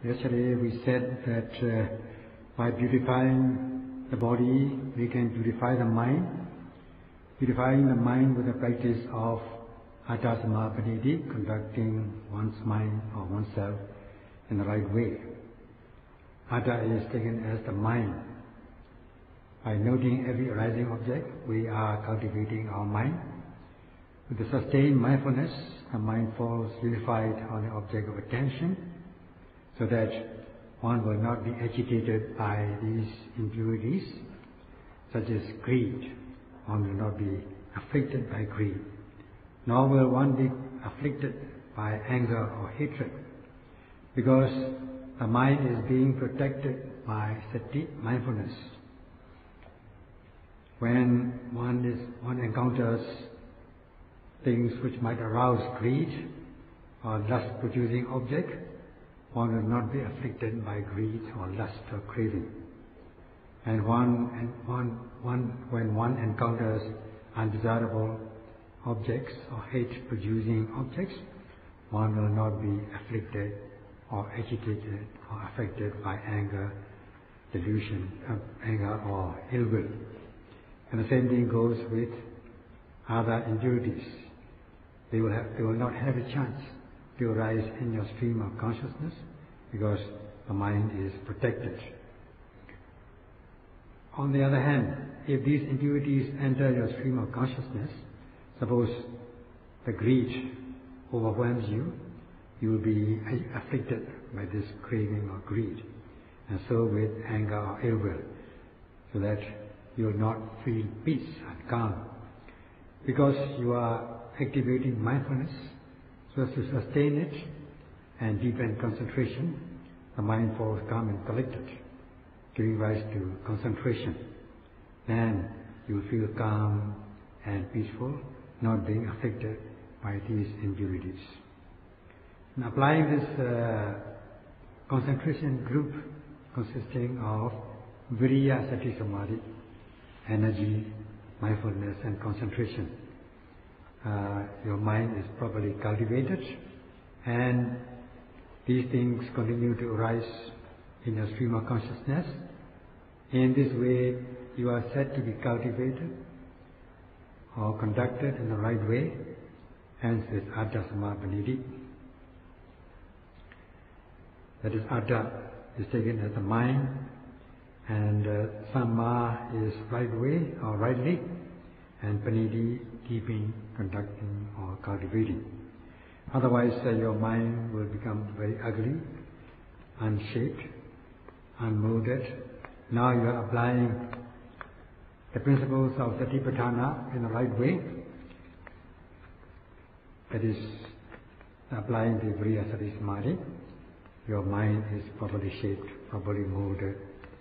Yesterday we said that by beautifying the body, we can beautify the mind. Beautifying the mind with the practice of Atta-samma-panitti, conducting one's mind or oneself in the right way. Atta is taken as the mind. By noting every arising object, we are cultivating our mind. With the sustained mindfulness, the mind falls unified on the object of attention, so that one will not be agitated by these impurities, such as greed. One will not be afflicted by greed, nor will one be afflicted by anger or hatred, because the mind is being protected by sati, mindfulness. When one encounters things which might arouse greed or lust-producing object, one will not be afflicted by greed or lust or craving. And when one encounters undesirable objects or hate-producing objects, one will not be afflicted or agitated or affected by anger, delusion, anger or ill will. And the same thing goes with other impurities. They will not have a chance to arise in your stream of consciousness, because the mind is protected. On the other hand, if these impurities enter your stream of consciousness, suppose the greed overwhelms you, you will be afflicted by this craving or greed, and so with anger or ill will, so that you will not feel peace and calm, because you are activating mindfulness so as to sustain it and deepen concentration. The mind falls calm and collected, giving rise to concentration. Then you will feel calm and peaceful, not being affected by these impurities. And applying this concentration group consisting of viriya, sati, samadhi, energy, mindfulness and concentration, your mind is properly cultivated, and these things continue to arise in your stream of consciousness. In this way, you are said to be cultivated or conducted in the right way, hence this Atta-samma-panitti. That is, Atta is taken as the mind, and Samma is right way or rightly, and Panitti, keeping, conducting or cultivating. Otherwise your mind will become very ugly, unshaped, unmolded. Now you are applying the principles of Satipatthana in the right way. That is, applying the Viriya Sati Samadhi. Your mind is properly shaped, properly molded,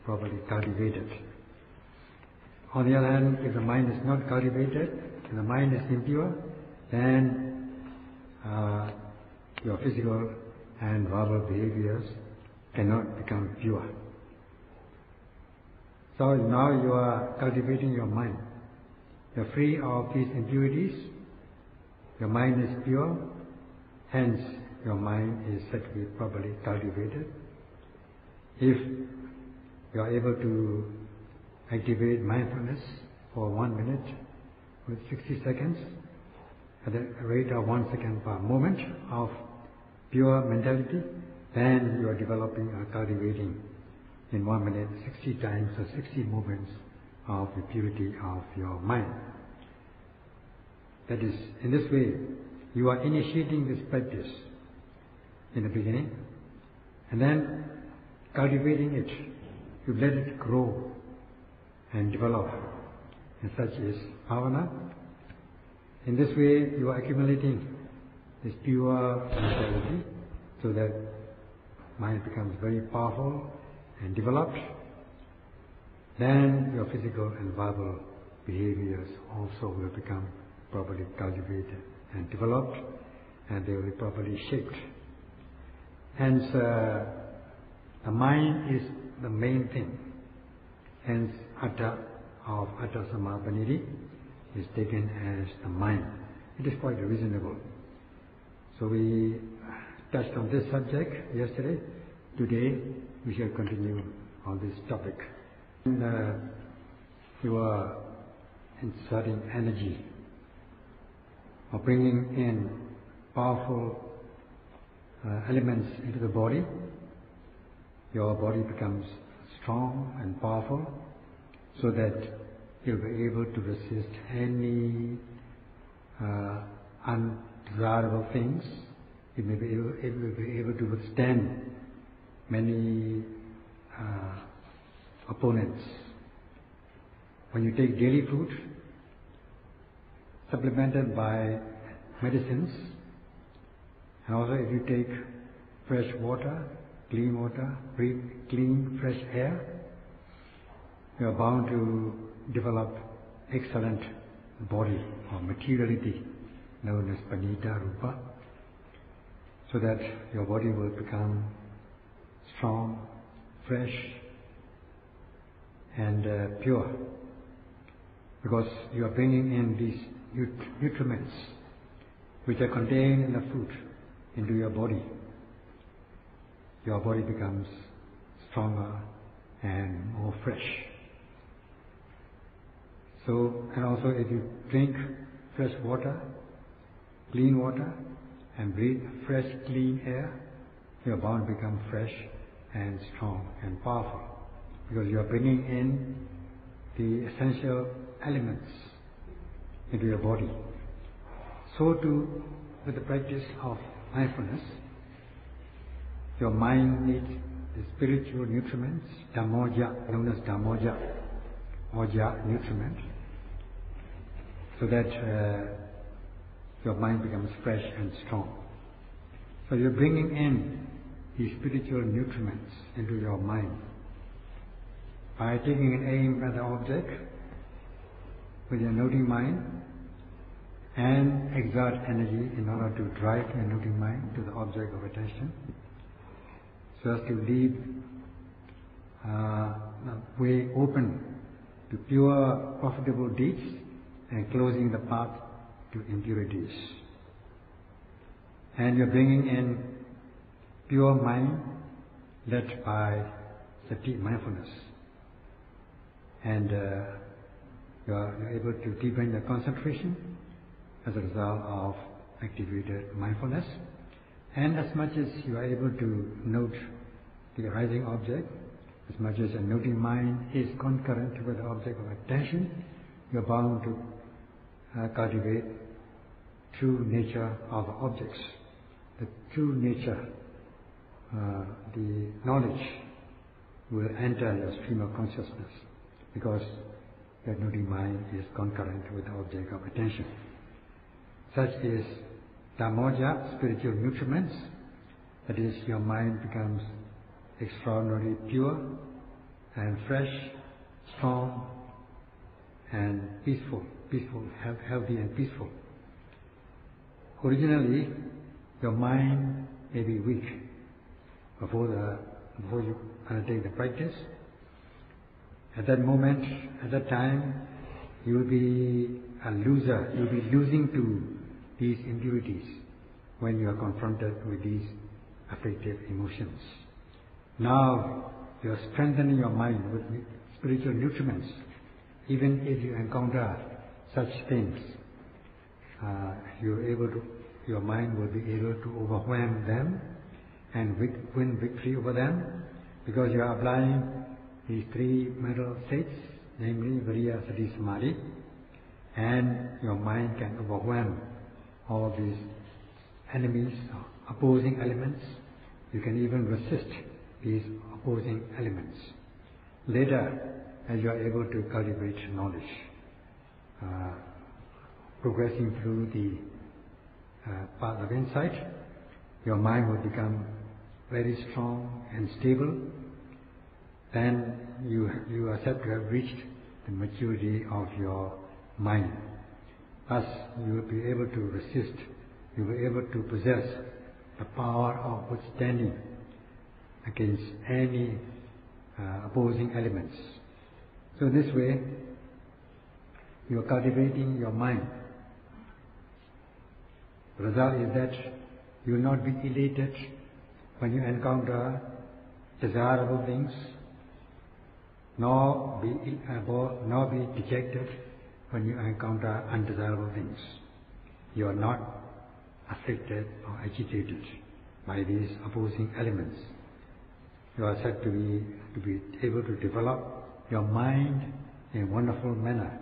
properly cultivated. On the other hand, if the mind is not cultivated, if the mind is impure, then your physical and verbal behaviors cannot become pure. So now you are cultivating your mind. You are free of these impurities. Your mind is pure. Hence, your mind is said to be properly cultivated. If you are able to activate mindfulness for 1 minute with 60 seconds, at the rate of 1 second per moment of pure mentality, then you are developing or cultivating in 1 minute 60 times or 60 movements of the purity of your mind. That is, in this way, you are initiating this practice in the beginning, and then cultivating it. You let it grow and develop, and such is bhavana. In this way, you are accumulating this pure mentality, so that mind becomes very powerful and developed. Then your physical and verbal behaviors also will become properly cultivated and developed, and they will be properly shaped. Hence, the mind is the main thing. Hence, Atta of Atta-samma-panitti is taken as the mind. It is quite reasonable. So we touched on this subject yesterday, today we shall continue on this topic. You are inserting energy or bringing in powerful elements into the body. Your body becomes strong and powerful so that you'll be able to resist any undesirable things. You may be able to withstand many opponents. When you take daily food, supplemented by medicines, and also if you take fresh water, breathe clean, fresh air, you are bound to develop excellent body or materiality known as Paṇḍitā Rupa, so that your body will become strong, fresh and pure, because you are bringing in these nutriments which are contained in the food into your body. Your body becomes stronger and more fresh. So, and also if you drink fresh water, clean water, and breathe fresh, clean air, you are bound to become fresh and strong and powerful, because you are bringing in the essential elements into your body. So too, with the practice of mindfulness, your mind needs the spiritual nutriments, Dhammoja, known as Dhammoja, Oja nutriment, so that your mind becomes fresh and strong. So you're bringing in these spiritual nutriments into your mind by taking an aim at the object with your noting mind, and exert energy in order to drive your noting mind to the object of attention, so as to leave the way open to pure, profitable deeds and closing the path to impurities. And you're bringing in pure mind led by sati, mindfulness, and you're able to deepen your concentration as a result of activated mindfulness. And as much as you are able to note the arising object, as much as your noting mind is concurrent with the object of attention, you are bound to cultivate true nature of the objects. The true nature, the knowledge will enter your stream of consciousness, because your noting mind is concurrent with the object of attention. Such is Dhammoja, spiritual nutriments, that is, your mind becomes extraordinarily pure and fresh, strong and peaceful, healthy and peaceful. Originally, your mind may be weak before you undertake the practice. At that moment, at that time, you will be a loser. You will be losing to these impurities when you are confronted with these afflictive emotions. Now, you are strengthening your mind with spiritual nutriments. Even if you encounter such things, your mind will be able to overwhelm them and win victory over them, because you are applying these three mental states, namely Viriya, Sati, Samadhi, and your mind can overwhelm all these enemies, opposing elements. You can even resist these opposing elements. Later, as you are able to cultivate knowledge, progressing through the path of insight, your mind will become very strong and stable. Then you are said to have reached the maturity of your mind. Thus, you will be able to resist, you will be able to possess the power of withstanding against any opposing elements. So this way, you are cultivating your mind. The result is that you will not be elated when you encounter desirable things, nor be dejected when you encounter undesirable things. You are not afflicted or agitated by these opposing elements. You are said to be able to develop your mind in a wonderful manner,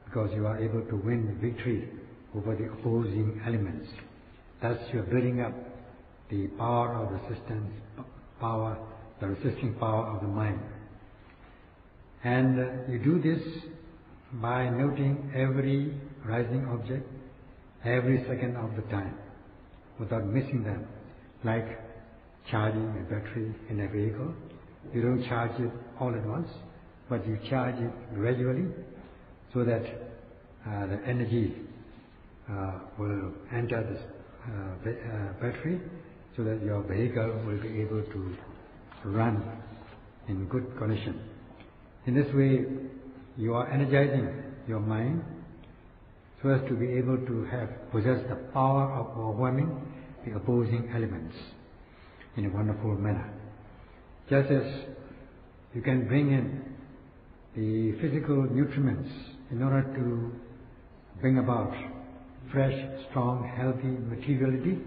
because you are able to win victory over the opposing elements. Thus you are building up the power of resistance, the resisting power of the mind. And you do this by noting every rising object, every second of the time, without missing them. Like charging a battery in a vehicle, you don't charge it all at once, but you charge it gradually, so that the energy will enter this battery, so that your vehicle will be able to run in good condition. In this way, you are energizing your mind so as to be able to possess the power of overwhelming the opposing elements in a wonderful manner. Just as you can bring in the physical nutriments in order to bring about fresh, strong, healthy materiality,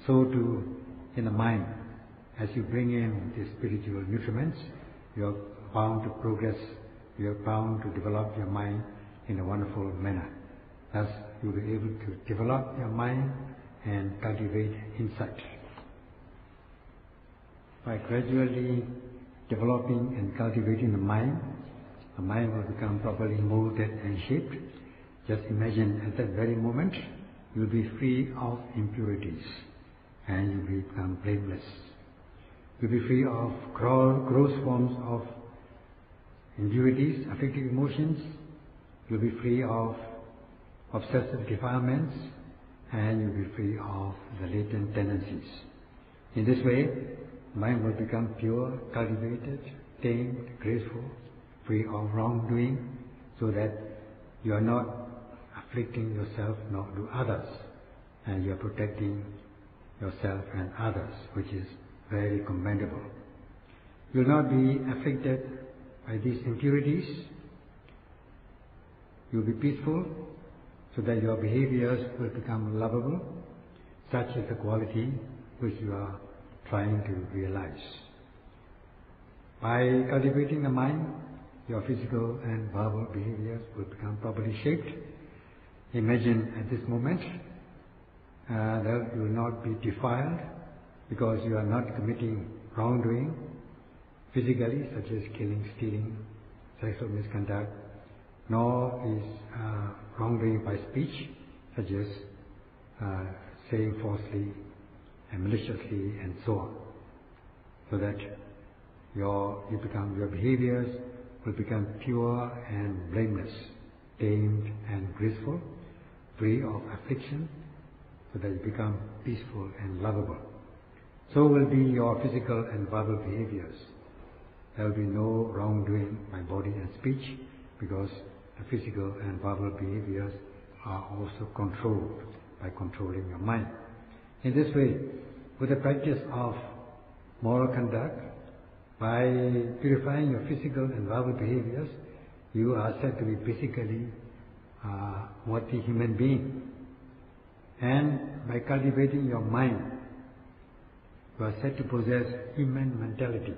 so too in the mind. As you bring in the spiritual nutriments, you are bound to progress, you are bound to develop your mind in a wonderful manner. Thus, you will be able to develop your mind and cultivate insight. By gradually developing and cultivating the mind will become properly molded and shaped. Just imagine at that very moment, you will be free of impurities and you will become blameless. You will be free of gross forms of impurities, affecting emotions. You will be free of obsessive defilements, and you will be free of the latent tendencies. In this way, mind will become pure, cultivated, tamed, graceful, free of wrongdoing, so that you are not afflicting yourself nor do others, and you are protecting yourself and others, which is very commendable. You will not be afflicted by these impurities. You will be peaceful, so that your behaviors will become lovable. Such is the quality which you are trying to realize. By cultivating the mind, your physical and verbal behaviors will become properly shaped. Imagine at this moment that you will not be defiled, because you are not committing wrongdoing physically, such as killing, stealing, sexual misconduct, nor is wrongdoing by speech, such as saying falsely and maliciously and so on, so that your behaviors will become pure and blameless, tamed and graceful, free of affliction, so that you become peaceful and lovable. So will be your physical and verbal behaviors. There will be no wrongdoing by body and speech, because the physical and verbal behaviors are also controlled by controlling your mind. In this way, with the practice of moral conduct, by purifying your physical and verbal behaviors, you are said to be basically worthy human being. And by cultivating your mind, you are said to possess human mentality.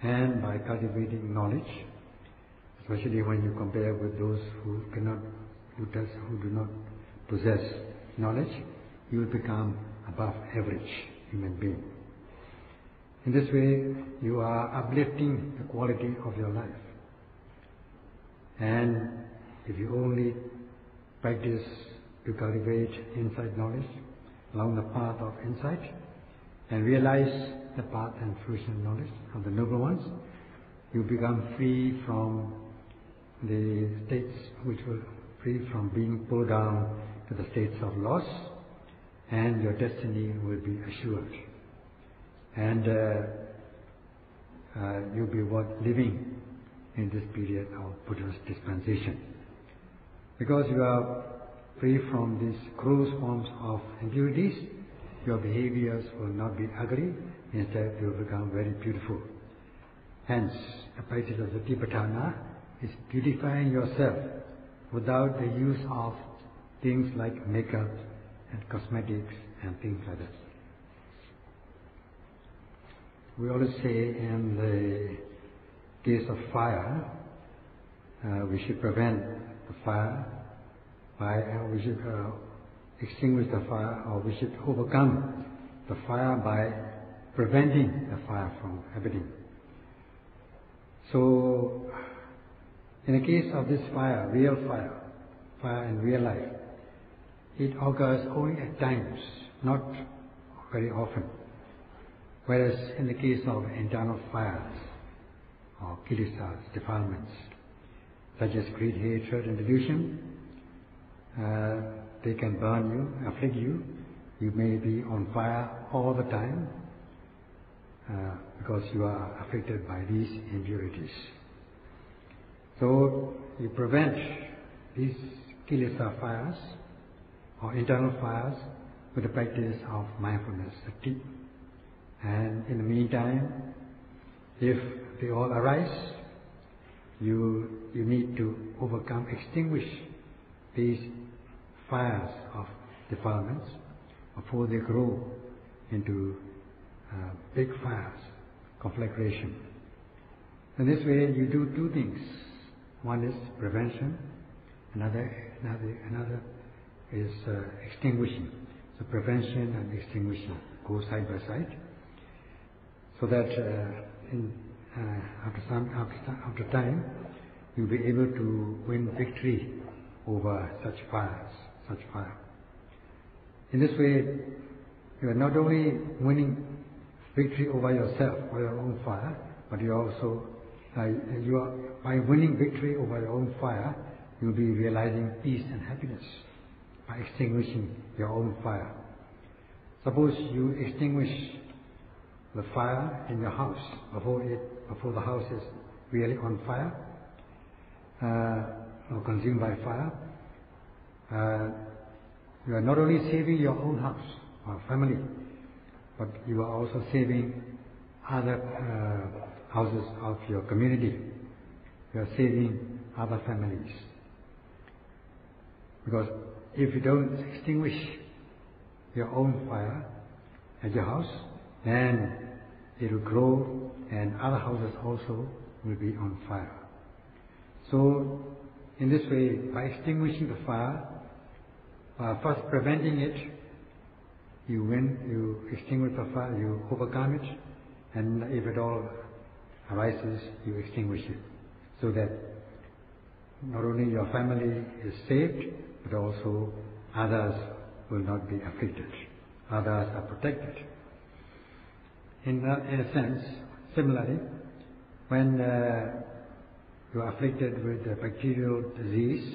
And by cultivating knowledge, especially when you compare with those who do not possess knowledge, you will become above average human being. In this way, you are uplifting the quality of your life. And if you only practice to cultivate insight knowledge along the path of insight and realize the path and fruition knowledge of the noble ones, you become free from the states which will free from being pulled down to the states of loss, and your destiny will be assured. And you'll be worth living in this period of Buddha's dispensation. Because you are free from these gross forms of impurities, your behaviors will not be ugly, instead they will become very beautiful. Hence, the practice of Satipatthana is beautifying yourself without the use of things like makeup and cosmetics and things like that. We always say in the case of fire, we should prevent the fire we should extinguish the fire, or we should overcome the fire by preventing the fire from happening. So, in the case of this fire, real fire in real life, it occurs only at times, not very often. Whereas in the case of internal fires, or kilesas, defilements, such as greed, hatred and delusion, they can burn you, afflict you. You may be on fire all the time because you are afflicted by these impurities. So you prevent these kilesa fires or internal fires with the practice of mindfulness, sati. And in the meantime, if they all arise, you need to overcome, extinguish these fires of defilements before they grow into big fires, conflagration. In this way, you do two things. One is prevention, another is extinguishing. So prevention and extinguishing go side by side, so that after time, you'll be able to win victory over such fire. In this way, you are not only winning victory over yourself or your own fire, but you also, by winning victory over your own fire, you'll be realizing peace and happiness by extinguishing your own fire. Suppose you extinguish the fire in your house before the house is really on fire or consumed by fire. You are not only saving your own house or family, but you are also saving other houses of your community. You are saving other families. Because if you don't extinguish your own fire at your house, then it will grow and other houses also will be on fire. So, in this way, by extinguishing the fire, first preventing it, you extinguish the fire, you overcome it, and if it all arises, you extinguish it, so that not only your family is saved, but also others will not be afflicted, others are protected. In a sense, similarly, when you are afflicted with a bacterial disease,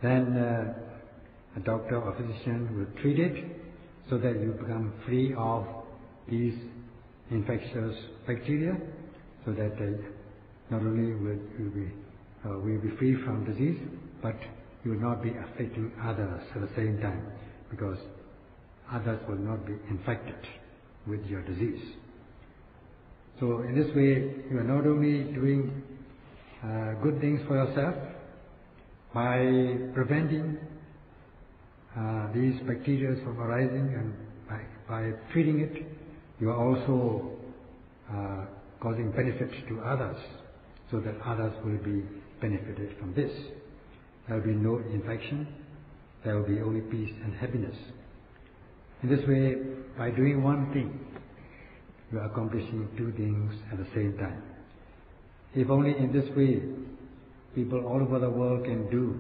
then a doctor or physician will treat it so that you become free of these infectious bacteria, so that not only will you be free from disease, but you will not be affecting others at the same time, because others will not be infected with your disease. So in this way, you are not only doing good things for yourself by preventing these bacteria from arising, and by treating it, you are also causing benefit to others, so that others will be benefited from this. There will be no infection, there will be only peace and happiness. In this way, by doing one thing, you are accomplishing two things at the same time. If only in this way people all over the world can do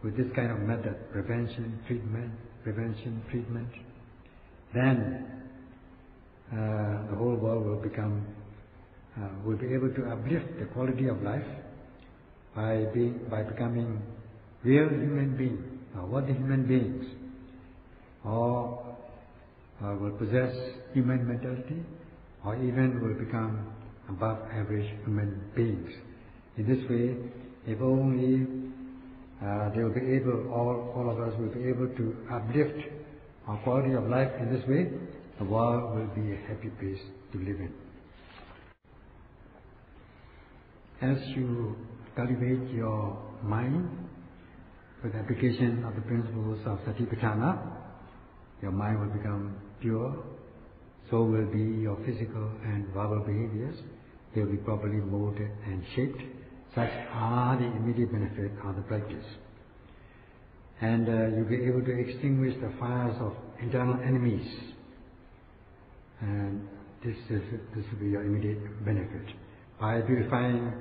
with this kind of method, prevention, treatment, then the whole world will be able to uplift the quality of life by becoming real human beings, or worthy human beings, or will possess human mentality, or even will become above average human beings. In this way, if only they will be able, all of us will be able to uplift our quality of life in this way, the world will be a happy place to live in. As you cultivate your mind with the application of the principles of Satipatthana, your mind will become pure, so will be your physical and verbal behaviors. They will be properly molded and shaped. Such are the immediate benefit of the practice. And you'll be able to extinguish the fires of internal enemies. And this will be your immediate benefit. By purifying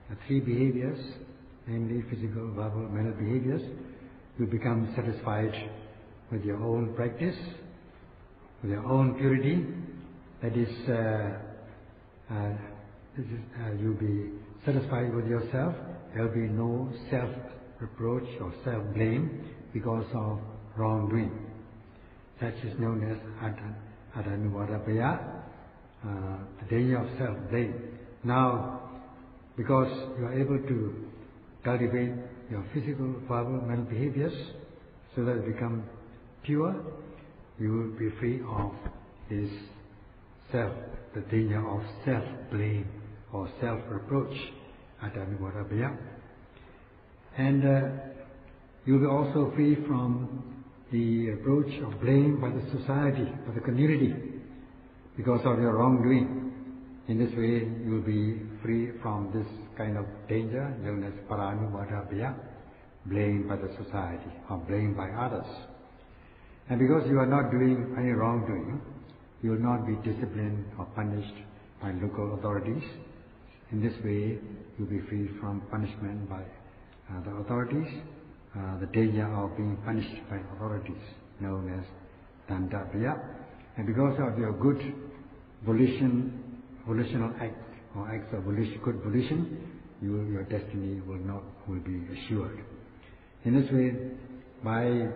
the three behaviors, namely physical, verbal, mental behaviors, you become satisfied with your own practice, with your own purity. That is, you'll be satisfied with yourself. There will be no self-reproach or self-blame because of wrongdoing. That is known as Adanuvadabhaya, the danger of self-blame. Now, because you are able to cultivate your physical, verbal, mental behaviors so that they become pure, you will be free of this the danger of self-blame or self-reproach, Adanuvadabhaya. And you will be also free from the reproach of blame by the society, by the community, because of your wrongdoing. In this way, you will be free from this kind of danger known as Paranuvadabhaya, blame by the society or blame by others. And because you are not doing any wrongdoing, you will not be disciplined or punished by local authorities. In this way, you will be free from punishment by the authorities, the danger of being punished by authorities, known as Dandabhaya. And because of your good volitional act or acts of good volition, your destiny will be assured. In this way, by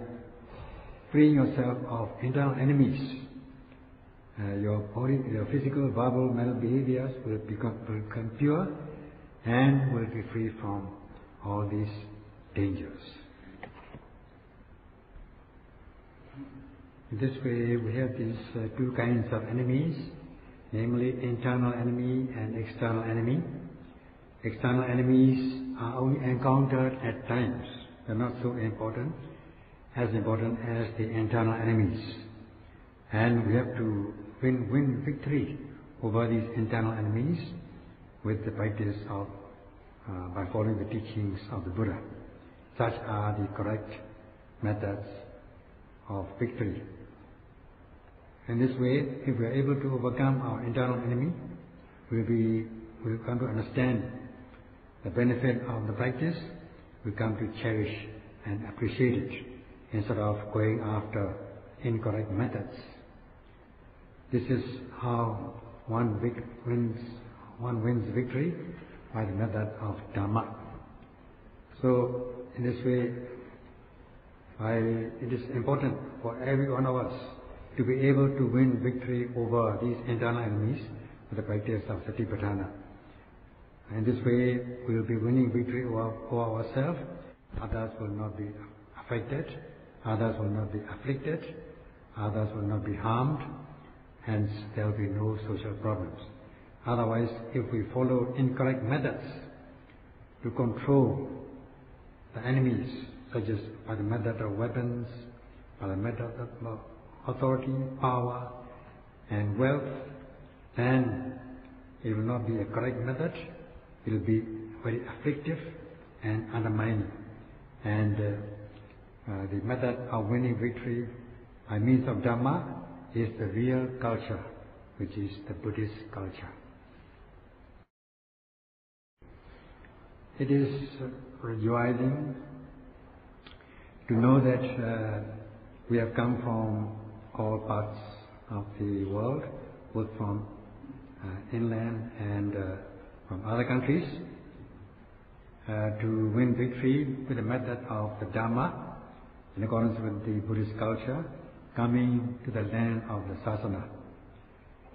freeing yourself of internal enemies, your body, your physical, verbal, mental behaviors will become pure and will be free from all these dangers. In this way, we have these two kinds of enemies, namely internal enemy and external enemy. External enemies are only encountered at times. They are not so important as the internal enemies. And we have to win victory over these internal enemies with the practice of by following the teachings of the Buddha. Such are the correct methods of victory. In this way, if we are able to overcome our internal enemy, we'll come to understand the benefit of the practice. We come to cherish and appreciate it instead of going after incorrect methods. This is how one wins victory by the method of Dhamma. So, in this way, it is important for every one of us to be able to win victory over these internal enemies with the practice of Satipatthana. In this way, we will be winning victory over ourselves. Others will not be affected, others will not be afflicted, others will not be harmed, hence there will be no social problems. Otherwise, if we follow incorrect methods to control the enemies, such as by the method of weapons, by the method of authority, power, and wealth, then it will not be a correct method. It will be very afflictive and undermining. And the method of winning victory by means of Dhamma is the real culture, which is the Buddhist culture. It is rejoicing to know that we have come from all parts of the world, both from inland and from other countries, to win victory with the method of the Dhamma, in accordance with the Buddhist culture, coming to the land of the Sasana,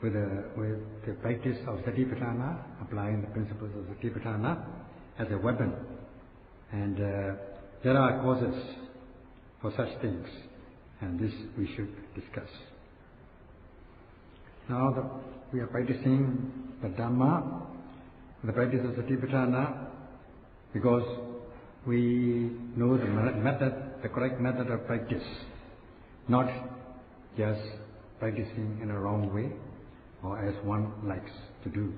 with the practice of Satipatthana, applying the principles of Satipatthana as a weapon. And there are causes for such things, and this we should discuss. Now we are practicing the Dhamma, the practice of Vipassana, because we know the method, the correct method of practice, not just practicing in a wrong way or as one likes to do.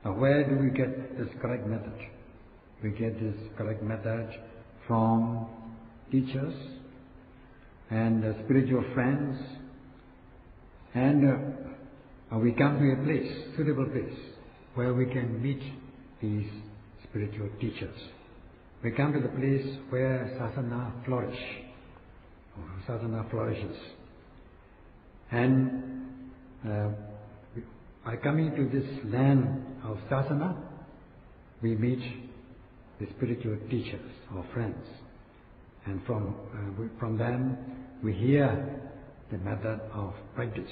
Now where do we get this correct method? We get this correct method from teachers and spiritual friends, and we come to a place, suitable place, where we can meet these spiritual teachers. We come to the place where sadhana flourishes. And by coming to this land of sadhana, we meet the spiritual teachers or friends. And from them, we hear the method of practice.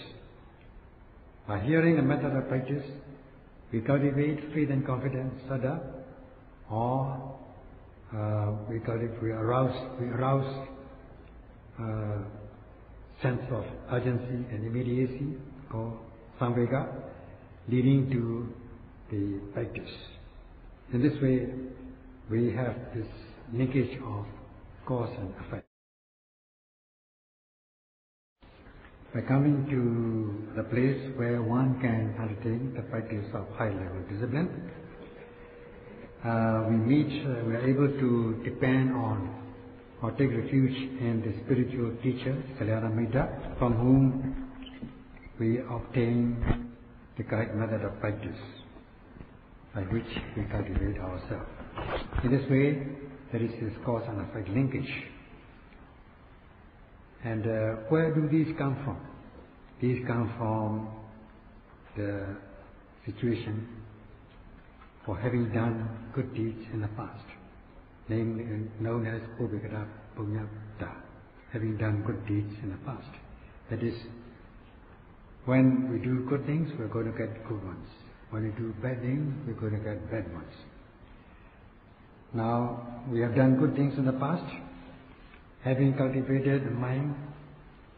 By hearing the method of practice, we cultivate faith and confidence, saddha, or we arouse sense of urgency and immediacy, or samvega, leading to the practice. In this way, we have this linkage of cause and effect. By coming to the place where one can undertake the practice of high-level discipline, we are able to depend on or take refuge in the spiritual teacher, Sayadaw-6th, from whom we obtain the correct method of practice by which we cultivate ourselves. In this way, there is this cause and effect linkage. And where do these come from? These come from the situation for having done good deeds in the past, namely known as punyata, having done good deeds in the past. That is, when we do good things, we're going to get good ones. When we do bad things, we're going to get bad ones. Now, we have done good things in the past, having cultivated the mind,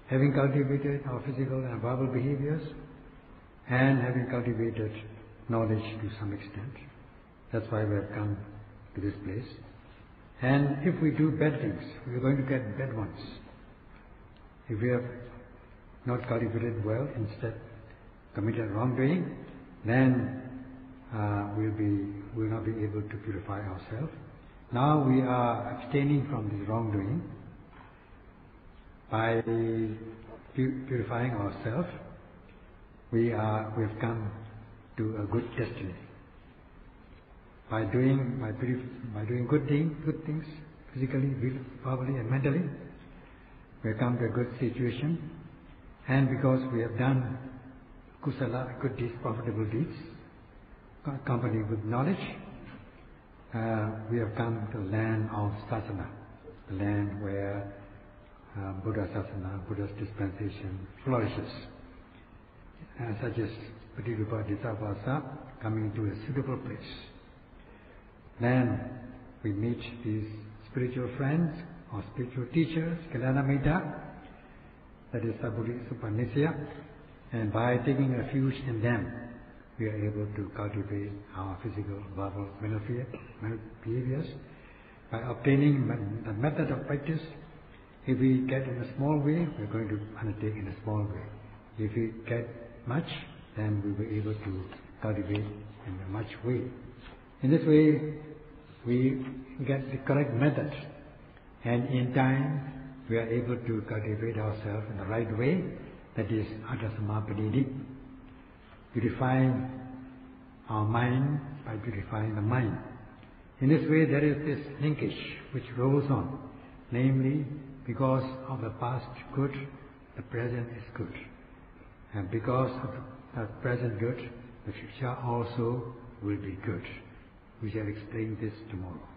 having cultivated our physical and verbal behaviors, and having cultivated knowledge to some extent. That's why we have come to this place. And if we do bad things, we are going to get bad ones. If we have not cultivated well, instead committed wrongdoing, then we will not be able to purify ourselves. Now we are abstaining from this wrongdoing by purifying ourselves. We have come to a good destiny. By doing good things, physically, verbally, and mentally, we have come to a good situation. And because we have done kusala, good deeds, profitable deeds, accompanied with knowledge, we have come to the land of sasana, the land where Buddha sasana, Buddha's dispensation flourishes, such as Paṇḍitā coming to a suitable place. Then we meet these spiritual friends or spiritual teachers, Sayadaw-6th, that is Sabuddhi-Supanisya, and by taking refuge in them, we are able to cultivate our physical, verbal, mental behaviors. By obtaining the method of practice, if we get in a small way, we are going to undertake in a small way. If we get much, then we will be able to cultivate in a much way. In this way, we get the correct method, and in time, we are able to cultivate ourselves in the right way, that is Adasamapadidi, purifying our mind by purifying the mind. In this way, there is this linkage which rolls on, namely, because of the past good, the present is good. And because of the present good, the future also will be good. We shall explain this tomorrow.